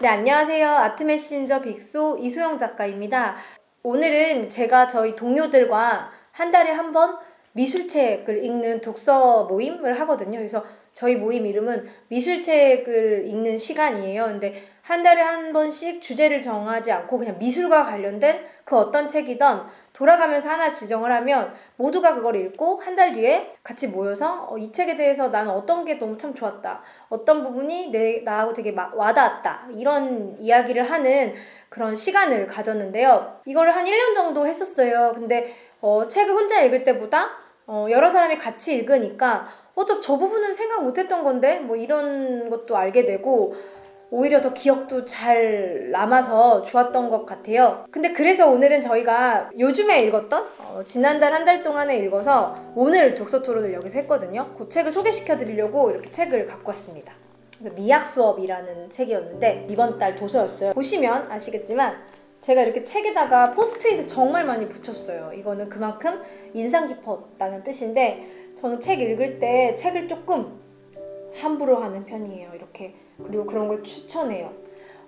네, 안녕하세요. 아트메신저 빅소 이소영 작가입니다. 오늘은 제가 저희 동료들과 한 달에 한 번 미술책을 읽는 독서 모임을 하거든요. 그래서 저희 모임 이름은 미술책을 읽는 시간이에요. 근데 한 달에 한 번씩 주제를 정하지 않고 그냥 미술과 관련된 그 어떤 책이든 돌아가면서 하나 지정을 하면 모두가 그걸 읽고 한 달 뒤에 같이 모여서 이 책에 대해서 나는 어떤 게 너무 참 좋았다. 어떤 부분이 나하고 되게 와닿았다. 이런 이야기를 하는 그런 시간을 가졌는데요. 이거를 한 1년 정도 했었어요. 근데 책을 혼자 읽을 때보다 여러 사람이 같이 읽으니까 저 부분은 생각 못했던 건데 뭐 이런 것도 알게 되고 오히려 더 기억도 잘 남아서 좋았던 것 같아요. 근데 그래서 오늘은 저희가 요즘에 읽었던 지난달 한 달 동안에 읽어서 오늘 독서 토론을 여기서 했거든요. 그 책을 소개시켜 드리려고 이렇게 책을 갖고 왔습니다. 미학 수업이라는 책이었는데 이번 달 도서였어요. 보시면 아시겠지만 제가 이렇게 책에다가 포스트잇을 정말 많이 붙였어요. 이거는 그만큼 인상 깊었다는 뜻인데 저는 책 읽을 때 책을 조금 함부로 하는 편이에요. 이렇게. 그리고 그런 걸 추천해요.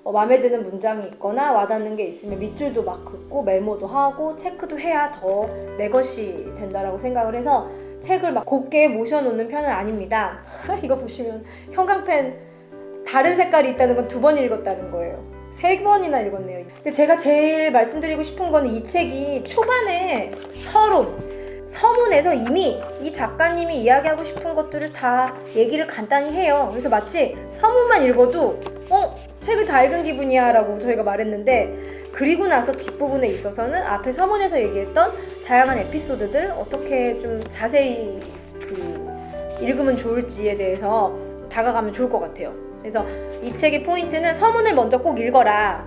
마음에 드는 문장이 있거나 와닿는 게 있으면 밑줄도 막 긋고 메모도 하고 체크도 해야 더 내 것이 된다라고 생각을 해서 책을 막 곱게 모셔놓는 편은 아닙니다. 이거 보시면 형광펜 다른 색깔이 있다는 건 2번 읽었다는 거예요. 3번이나 읽었네요. 근데 제가 제일 말씀드리고 싶은 거는 이 책이 초반에 서문에서 이미 이 작가님이 이야기하고 싶은 것들을 다 얘기를 간단히 해요. 그래서 마치 서문만 읽어도 책을 다 읽은 기분이야 라고 저희가 말했는데, 그리고 나서 뒷부분에 있어서는 앞에 서문에서 얘기했던 다양한 에피소드들 어떻게 좀 자세히 읽으면 좋을지에 대해서 다가가면 좋을 것 같아요. 그래서 이 책의 포인트는 서문을 먼저 꼭 읽어라.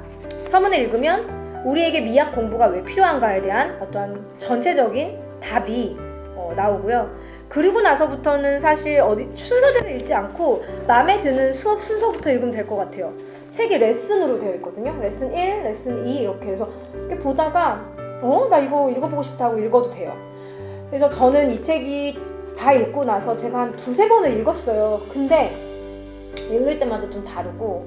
서문을 읽으면 우리에게 미학 공부가 왜 필요한가에 대한 어떠한 전체적인 답이 나오고요. 그리고 나서부터는 사실 순서대로 읽지 않고 마음에 드는 수업 순서부터 읽으면 될 것 같아요. 책이 레슨으로 되어 있거든요. 레슨 1, 레슨 2 이렇게 해서 이렇게 보다가 나 이거 읽어보고 싶다 하고 읽어도 돼요. 그래서 저는 이 책이 다 읽고 나서 제가 한 2-3번을 읽었어요. 근데 읽을 때마다 좀 다르고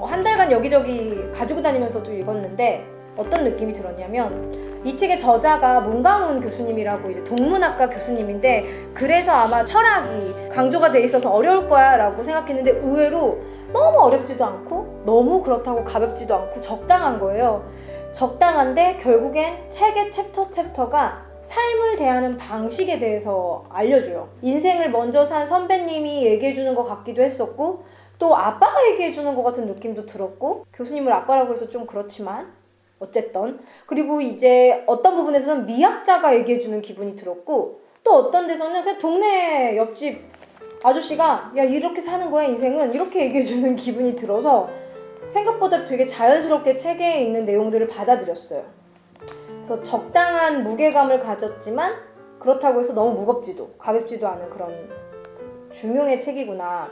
한 달간 여기저기 가지고 다니면서도 읽었는데 어떤 느낌이 들었냐면, 이 책의 저자가 문강훈 교수님이라고 이제 동문학과 교수님인데, 그래서 아마 철학이 강조가 돼 있어서 어려울 거야 라고 생각했는데 의외로 너무 어렵지도 않고 너무 그렇다고 가볍지도 않고 적당한 거예요. 적당한데 결국엔 책의 챕터가 삶을 대하는 방식에 대해서 알려줘요. 인생을 먼저 산 선배님이 얘기해주는 것 같기도 했었고, 또 아빠가 얘기해주는 것 같은 느낌도 들었고, 교수님을 아빠라고 해서 좀 그렇지만 어쨌든, 그리고 이제 어떤 부분에서는 미학자가 얘기해주는 기분이 들었고, 또 어떤 데서는 그냥 동네 옆집 아저씨가 야 이렇게 사는 거야 인생은, 이렇게 얘기해주는 기분이 들어서 생각보다 되게 자연스럽게 책에 있는 내용들을 받아들였어요. 그래서 적당한 무게감을 가졌지만 그렇다고 해서 너무 무겁지도 가볍지도 않은 그런 중용의 책이구나.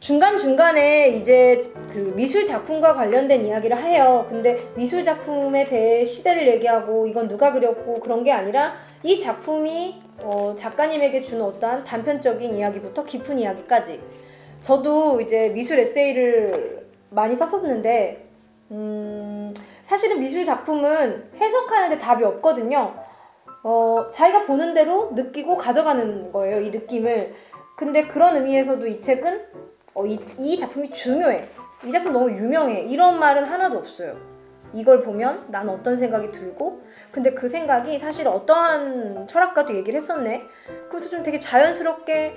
중간중간에 이제 그 미술 작품과 관련된 이야기를 해요. 근데 미술 작품의 대시대를 얘기하고 이건 누가 그렸고 그런 게 아니라 이 작품이 작가님에게 주는 어떠한 단편적인 이야기부터 깊은 이야기까지. 저도 이제 미술 에세이를 많이 썼었는데 사실은 미술 작품은 해석하는데 답이 없거든요. 자기가 보는 대로 느끼고 가져가는 거예요, 이 느낌을. 근데 그런 의미에서도 이 책은 이 작품이 중요해, 이 작품 너무 유명해, 이런 말은 하나도 없어요. 이걸 보면 난 어떤 생각이 들고, 근데 그 생각이 사실 어떠한 철학가도 얘기를 했었네. 그래서 좀 되게 자연스럽게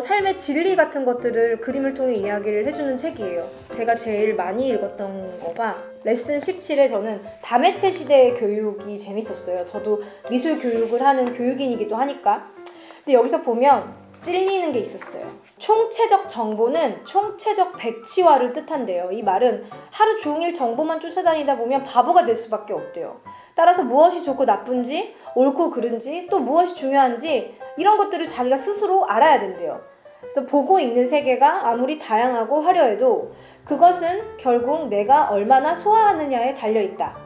삶의 진리 같은 것들을 그림을 통해 이야기를 해주는 책이에요. 제가 제일 많이 읽었던 거가 레슨 17에 저는 다매체 시대의 교육이 재밌었어요. 저도 미술 교육을 하는 교육인이기도 하니까. 근데 여기서 보면 찔리는 게 있었어요. 총체적 정보는 총체적 백치화를 뜻한대요. 이 말은 하루 종일 정보만 쫓아다니다 보면 바보가 될 수밖에 없대요. 따라서 무엇이 좋고 나쁜지, 옳고 그른지, 또 무엇이 중요한지 이런 것들을 자기가 스스로 알아야 된대요. 그래서 보고 있는 세계가 아무리 다양하고 화려해도 그것은 결국 내가 얼마나 소화하느냐에 달려있다.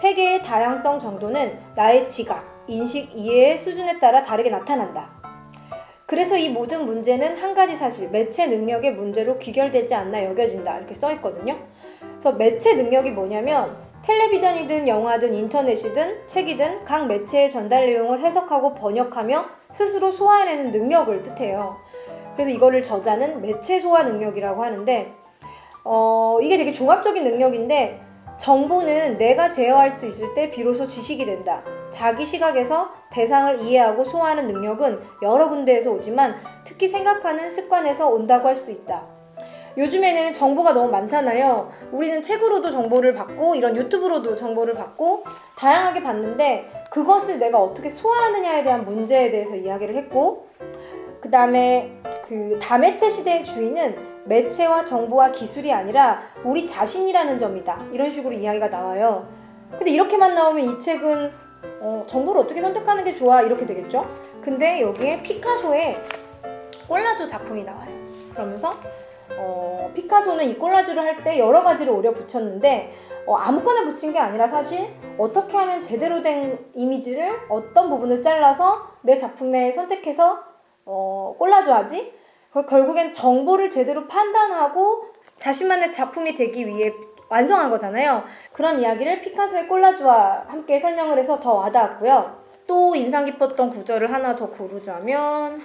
세계의 다양성 정도는 나의 지각, 인식, 이해의 수준에 따라 다르게 나타난다. 그래서 이 모든 문제는 한 가지 사실, 매체 능력의 문제로 귀결되지 않나 여겨진다. 이렇게 써 있거든요. 그래서 매체 능력이 뭐냐면 텔레비전이든 영화든 인터넷이든 책이든 각 매체의 전달 내용을 해석하고 번역하며 스스로 소화해내는 능력을 뜻해요. 그래서 이거를 저자는 매체 소화 능력이라고 하는데 이게 되게 종합적인 능력인데 정보는 내가 제어할 수 있을 때 비로소 지식이 된다. 자기 시각에서 대상을 이해하고 소화하는 능력은 여러 군데에서 오지만 특히 생각하는 습관에서 온다고 할 수 있다. 요즘에는 정보가 너무 많잖아요. 우리는 책으로도 정보를 받고 이런 유튜브로도 정보를 받고 다양하게 봤는데 그것을 내가 어떻게 소화하느냐에 대한 문제에 대해서 이야기를 했고, 그 다음에 그 다매체 시대의 주인은 매체와 정보와 기술이 아니라 우리 자신이라는 점이다. 이런 식으로 이야기가 나와요. 근데 이렇게만 나오면 이 책은 정보를 어떻게 선택하는 게 좋아? 이렇게 되겠죠? 근데 여기에 피카소의 꼴라주 작품이 나와요. 그러면서 피카소는 이 꼴라주를 할 때 여러 가지를 오려 붙였는데 아무거나 붙인 게 아니라 사실 어떻게 하면 제대로 된 이미지를 어떤 부분을 잘라서 내 작품에 선택해서 꼴라주 하지? 결국엔 정보를 제대로 판단하고 자신만의 작품이 되기 위해 완성한 거잖아요. 그런 이야기를 피카소의 꼴라주와 함께 설명을 해서 더 와닿았고요. 또 인상 깊었던 구절을 하나 더 고르자면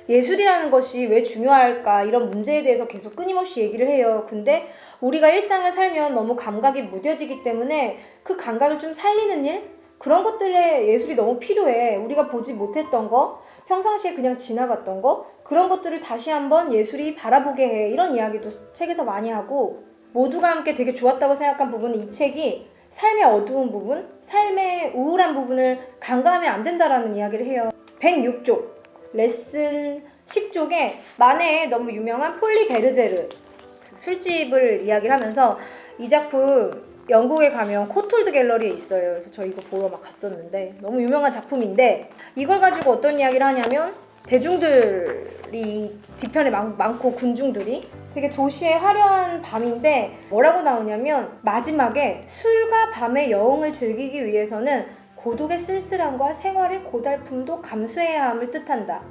예술이라는 것이 왜 중요할까 이런 문제에 대해서 계속 끊임없이 얘기를 해요. 근데 우리가 일상을 살면 너무 감각이 무뎌지기 때문에 그 감각을 좀 살리는 일? 그런 것들에 예술이 너무 필요해. 우리가 보지 못했던 거, 평상시에 그냥 지나갔던 거, 그런 것들을 다시 한번 예술이 바라보게 해. 이런 이야기도 책에서 많이 하고, 모두가 함께 되게 좋았다고 생각한 부분은 이 책이 삶의 어두운 부분, 삶의 우울한 부분을 간과하면 안 된다라는 이야기를 해요. 106쪽, 레슨 10쪽에 만해의 너무 유명한 폴리 베르제르 술집을 이야기를 하면서 이 작품 영국에 가면 코톨드 갤러리에 있어요. 그래서 저 이거 보러 막 갔었는데 너무 유명한 작품인데 이걸 가지고 어떤 이야기를 하냐면 대중들이 뒤편에 많고 군중들이 되게 도시의 화려한 밤인데 뭐라고 나오냐면 마지막에 술과 밤의 여흥을 즐기기 위해서는 고독의 쓸쓸함과 생활의 고달픔도 감수해야 함을 뜻한다.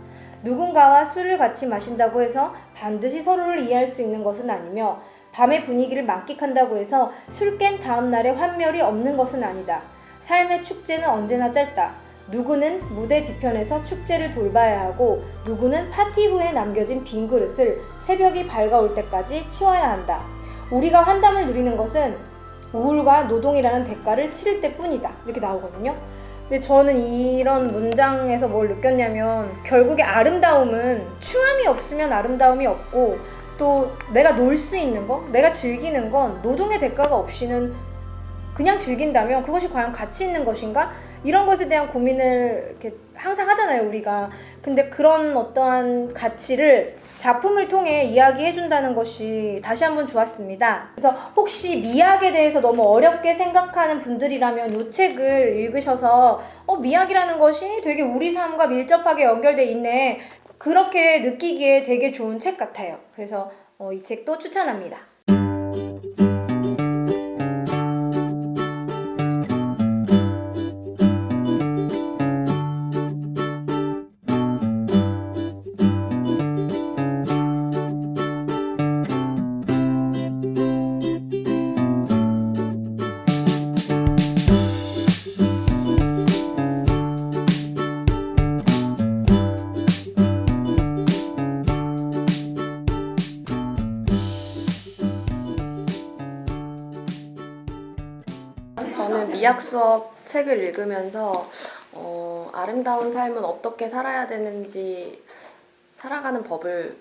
누군가와 술을 같이 마신다고 해서 반드시 서로를 이해할 수 있는 것은 아니며 밤의 분위기를 만끽한다고 해서 술 깬 다음 날에 환멸이 없는 것은 아니다. 삶의 축제는 언제나 짧다. 누구는 무대 뒤편에서 축제를 돌봐야 하고 누구는 파티 후에 남겨진 빈 그릇을 새벽이 밝아올 때까지 치워야 한다. 우리가 환담을 누리는 것은 우울과 노동이라는 대가를 치를 때뿐이다. 이렇게 나오거든요. 근데 저는 이런 문장에서 뭘 느꼈냐면 결국에 아름다움은 추함이 없으면 아름다움이 없고 또 내가 놀 수 있는 거, 내가 즐기는 건 노동의 대가가 없이는 그냥 즐긴다면 그것이 과연 가치 있는 것인가? 이런 것에 대한 고민을 이렇게 항상 하잖아요, 우리가. 근데 그런 어떠한 가치를 작품을 통해 이야기해준다는 것이 다시 한번 좋았습니다. 그래서 혹시 미학에 대해서 너무 어렵게 생각하는 분들이라면 이 책을 읽으셔서 미학이라는 것이 되게 우리 삶과 밀접하게 연결돼 있네. 그렇게 느끼기에 되게 좋은 책 같아요. 그래서 이 책도 추천합니다. 저는 미학 수업 책을 읽으면서 아름다운 삶은 어떻게 살아야 되는지 살아가는 법을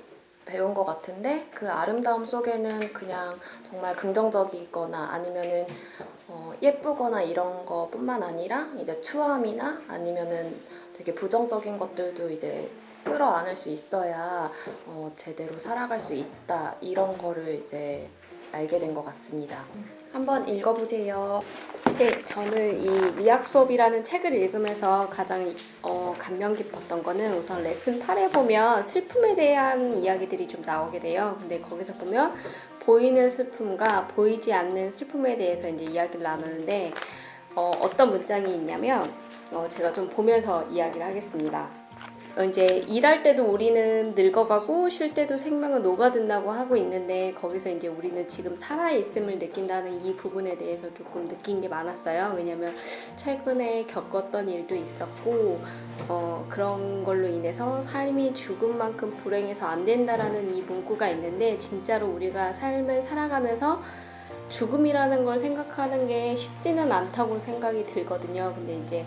배운 것 같은데 그 아름다움 속에는 그냥 정말 긍정적이거나 아니면은 예쁘거나 이런 거뿐만 아니라 이제 추함이나 아니면은 되게 부정적인 것들도 이제 끌어안을 수 있어야 제대로 살아갈 수 있다 이런 거를 이제 알게 된 것 같습니다. 한번 읽어보세요. 네, 저는 이 미학 수업이라는 책을 읽으면서 가장 감명 깊었던 거는 우선 레슨 8에 보면 슬픔에 대한 이야기들이 좀 나오게 돼요. 근데 거기서 보면 보이는 슬픔과 보이지 않는 슬픔에 대해서 이제 이야기를 나누는데 어떤 문장이 있냐면 제가 좀 보면서 이야기를 하겠습니다. 이제 일할 때도 우리는 늙어가고 쉴 때도 생명은 녹아든다고 하고 있는데 거기서 이제 우리는 지금 살아있음을 느낀다는 이 부분에 대해서 조금 느낀 게 많았어요. 왜냐면 최근에 겪었던 일도 있었고 그런 걸로 인해서 삶이 죽음만큼 불행해서 안 된다라는 이 문구가 있는데 진짜로 우리가 삶을 살아가면서 죽음이라는 걸 생각하는 게 쉽지는 않다고 생각이 들거든요. 근데 이제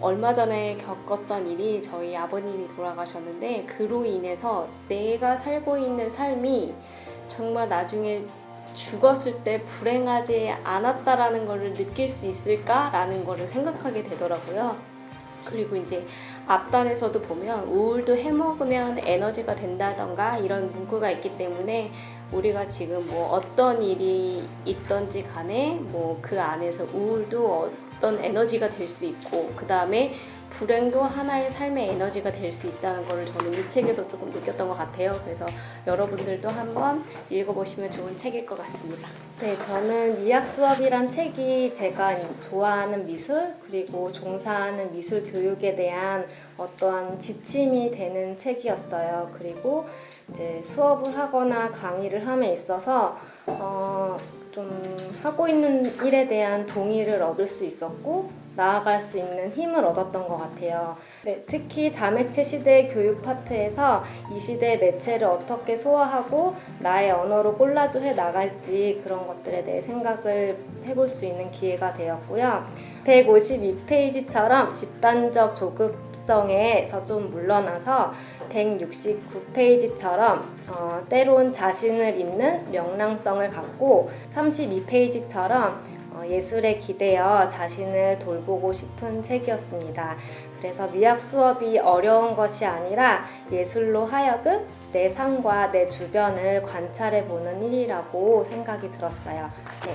얼마 전에 겪었던 일이 저희 아버님이 돌아가셨는데 그로 인해서 내가 살고 있는 삶이 정말 나중에 죽었을 때 불행하지 않았다라는 것을 느낄 수 있을까라는 것을 생각하게 되더라고요. 그리고 이제 앞단에서도 보면 우울도 해먹으면 에너지가 된다던가 이런 문구가 있기 때문에 우리가 지금 뭐 어떤 일이 있던지 간에 뭐 그 안에서 우울도 어떤 에너지가 될 수 있고 그 다음에 불행도 하나의 삶의 에너지가 될 수 있다는 거를 저는 이 책에서 조금 느꼈던 것 같아요. 그래서 여러분들도 한번 읽어보시면 좋은 책일 것 같습니다. 네, 저는 미학 수업이란 책이 제가 좋아하는 미술 그리고 종사하는 미술 교육에 대한 어떠한 지침이 되는 책이었어요. 그리고 이제 수업을 하거나 강의를 함에 있어서 좀 하고 있는 일에 대한 동의를 얻을 수 있었고 나아갈 수 있는 힘을 얻었던 것 같아요. 네, 특히 다매체 시대의 교육 파트에서 이 시대의 매체를 어떻게 소화하고 나의 언어로 콜라주해 나갈지 그런 것들에 대해 생각을 해볼 수 있는 기회가 되었고요. 152페이지처럼 집단적 조급성에서 좀 물러나서 169페이지처럼 때론 자신을 잇는 명랑성을 갖고 32페이지처럼 예술에 기대어 자신을 돌보고 싶은 책이었습니다. 그래서 미학 수업이 어려운 것이 아니라 예술로 하여금 내 삶과 내 주변을 관찰해보는 일이라고 생각이 들었어요. 네.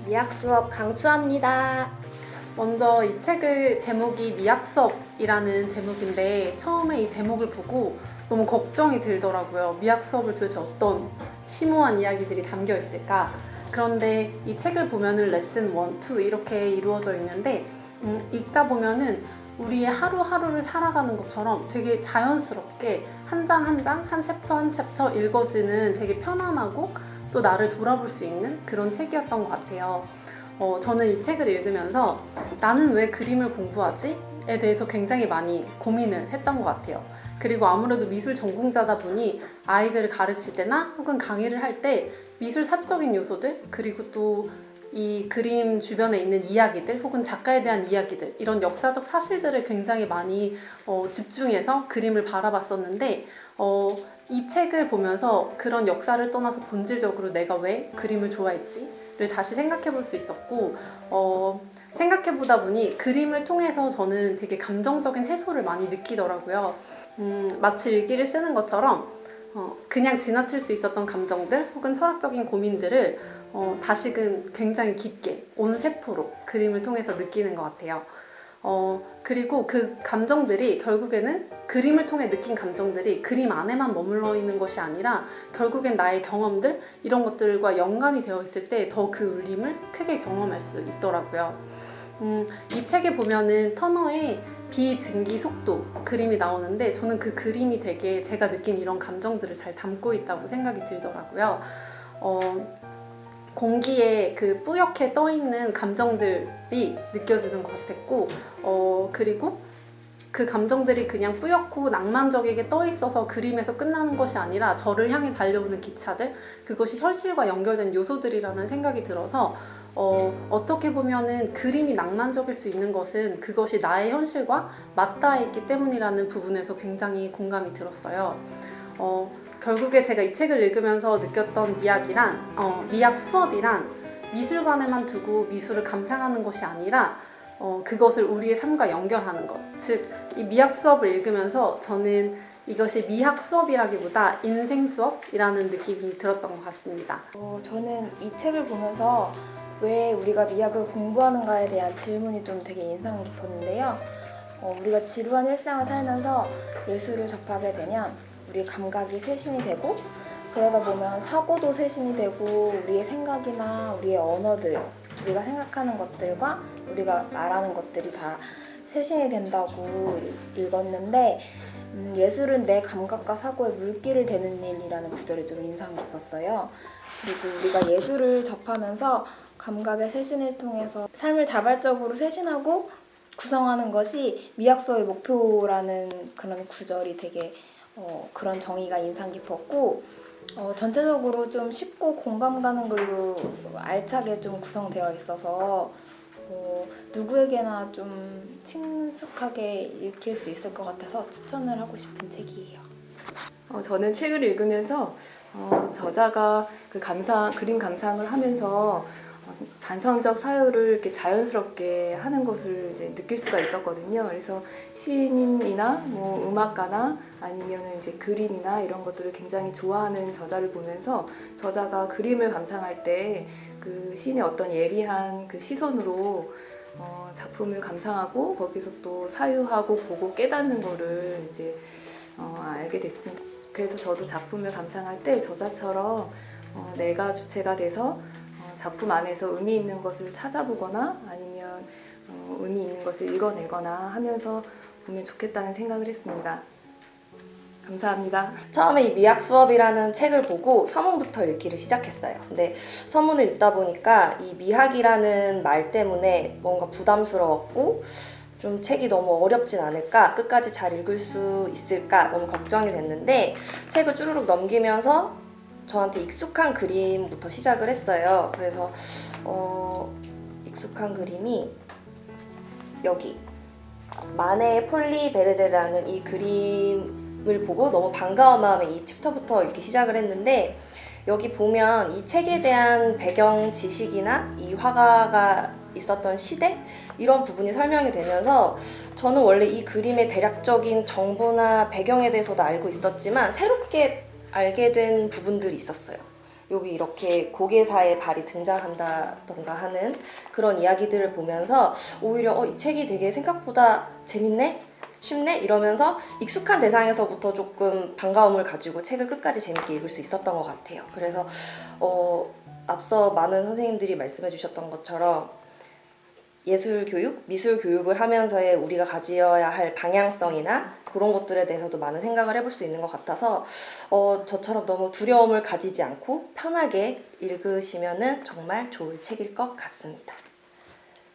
미학 수업 강추합니다. 먼저 이 책의 제목이 미학 수업이라는 제목인데 처음에 이 제목을 보고 너무 걱정이 들더라고요. 미학 수업을 도대체 어떤 심오한 이야기들이 담겨 있을까? 그런데 이 책을 보면은 레슨 1, 2 이렇게 이루어져 있는데 읽다 보면은 우리의 하루하루를 살아가는 것처럼 되게 자연스럽게 한 장 한 장, 한 챕터 한 챕터 읽어지는 되게 편안하고 또 나를 돌아볼 수 있는 그런 책이었던 것 같아요. 저는 이 책을 읽으면서 나는 왜 그림을 공부하지? 에 대해서 굉장히 많이 고민을 했던 것 같아요. 그리고 아무래도 미술 전공자다 보니 아이들을 가르칠 때나 혹은 강의를 할 때 미술 사적인 요소들 그리고 또 이 그림 주변에 있는 이야기들 혹은 작가에 대한 이야기들 이런 역사적 사실들을 굉장히 많이 집중해서 그림을 바라봤었는데 이 책을 보면서 그런 역사를 떠나서 본질적으로 내가 왜 그림을 좋아했지를 다시 생각해 볼 수 있었고 생각해 보다 보니 그림을 통해서 저는 되게 감정적인 해소를 많이 느끼더라고요. 마치 일기를 쓰는 것처럼 그냥 지나칠 수 있었던 감정들 혹은 철학적인 고민들을 다시금 굉장히 깊게 온 세포로 그림을 통해서 느끼는 것 같아요. 그리고 그 감정들이 결국에는 그림을 통해 느낀 감정들이 그림 안에만 머물러 있는 것이 아니라 결국엔 나의 경험들 이런 것들과 연관이 되어 있을 때 더 그 울림을 크게 경험할 수 있더라고요. 이 책에 보면은 터너의 비증기 속도 그림이 나오는데 저는 그 그림이 되게 제가 느낀 이런 감정들을 잘 담고 있다고 생각이 들더라고요. 공기에 그 뿌옇게 떠있는 감정들이 느껴지는 것 같았고 그리고 그 감정들이 그냥 뿌옇고 낭만적이게 떠있어서 그림에서 끝나는 것이 아니라 저를 향해 달려오는 기차들 그것이 현실과 연결된 요소들이라는 생각이 들어서 어떻게 보면은 그림이 낭만적일 수 있는 것은 그것이 나의 현실과 맞닿아 있기 때문이라는 부분에서 굉장히 공감이 들었어요. 결국에 제가 이 책을 읽으면서 느꼈던 미학 수업이란 미술관에만 두고 미술을 감상하는 것이 아니라 그것을 우리의 삶과 연결하는 것. 즉, 이 미학 수업을 읽으면서 저는 이것이 미학 수업이라기보다 인생 수업이라는 느낌이 들었던 것 같습니다. 저는 이 책을 보면서 왜 우리가 미학을 공부하는가에 대한 질문이 좀 되게 인상 깊었는데요. 우리가 지루한 일상을 살면서 예술을 접하게 되면 우리 감각이 쇄신이 되고 그러다 보면 사고도 쇄신이 되고 우리의 생각이나 우리의 언어들 우리가 생각하는 것들과 우리가 말하는 것들이 다 세신이 된다고 읽었는데 예술은 내 감각과 사고에 물기를 대는 일이라는 구절이 좀 인상 깊었어요. 그리고 우리가 예술을 접하면서 감각의 세신을 통해서 삶을 자발적으로 세신하고 구성하는 것이 미학 수업의 목표라는 그런 구절이 되게 그런 정의가 인상 깊었고 전체적으로 좀 쉽고 공감 가는 글로 알차게 좀 구성되어 있어서 누구에게나 좀 친숙하게 읽힐 수 있을 것 같아서 추천을 하고 싶은 책이에요. 저는 책을 읽으면서 저자가 그 그림 감상을 하면서 반성적 사유를 이렇게 자연스럽게 하는 것을 이제 느낄 수가 있었거든요. 그래서 시인이나 뭐 음악가나 아니면 이제 그림이나 이런 것들을 굉장히 좋아하는 저자를 보면서 저자가 그림을 감상할 때 그 시인의 어떤 예리한 그 시선으로 작품을 감상하고 거기서 또 사유하고 보고 깨닫는 거를 이제 알게 됐습니다. 그래서 저도 작품을 감상할 때 저자처럼 내가 주체가 돼서 작품 안에서 의미 있는 것을 찾아보거나 아니면 의미 있는 것을 읽어내거나 하면서 보면 좋겠다는 생각을 했습니다. 감사합니다. 처음에 이 미학 수업이라는 책을 보고 서문부터 읽기를 시작했어요. 근데 서문을 읽다 보니까 이 미학이라는 말 때문에 뭔가 부담스러웠고 좀 책이 너무 어렵진 않을까, 끝까지 잘 읽을 수 있을까 너무 걱정이 됐는데 책을 쭈루룩 넘기면서 저한테 익숙한 그림부터 시작을 했어요. 그래서 익숙한 그림이 여기 마네의 폴리 베르제라는 이 그림을 보고 너무 반가운 마음에 이 챕터부터 읽기 시작을 했는데 여기 보면 이 책에 대한 배경 지식이나 이 화가가 있었던 시대 이런 부분이 설명이 되면서 저는 원래 이 그림의 대략적인 정보나 배경에 대해서도 알고 있었지만 새롭게 알게 된 부분들이 있었어요. 여기 이렇게 고개사의 발이 등장한다던가 하는 그런 이야기들을 보면서 오히려 이 책이 되게 생각보다 재밌네? 쉽네? 이러면서 익숙한 대상에서부터 조금 반가움을 가지고 책을 끝까지 재밌게 읽을 수 있었던 것 같아요. 그래서 앞서 많은 선생님들이 말씀해 주셨던 것처럼 예술 교육, 미술 교육을 하면서의 우리가 가지어야 할 방향성이나 그런 것들에 대해서도 많은 생각을 해볼 수 있는 것 같아서 저처럼 너무 두려움을 가지지 않고 편하게 읽으시면은 정말 좋을 책일 것 같습니다.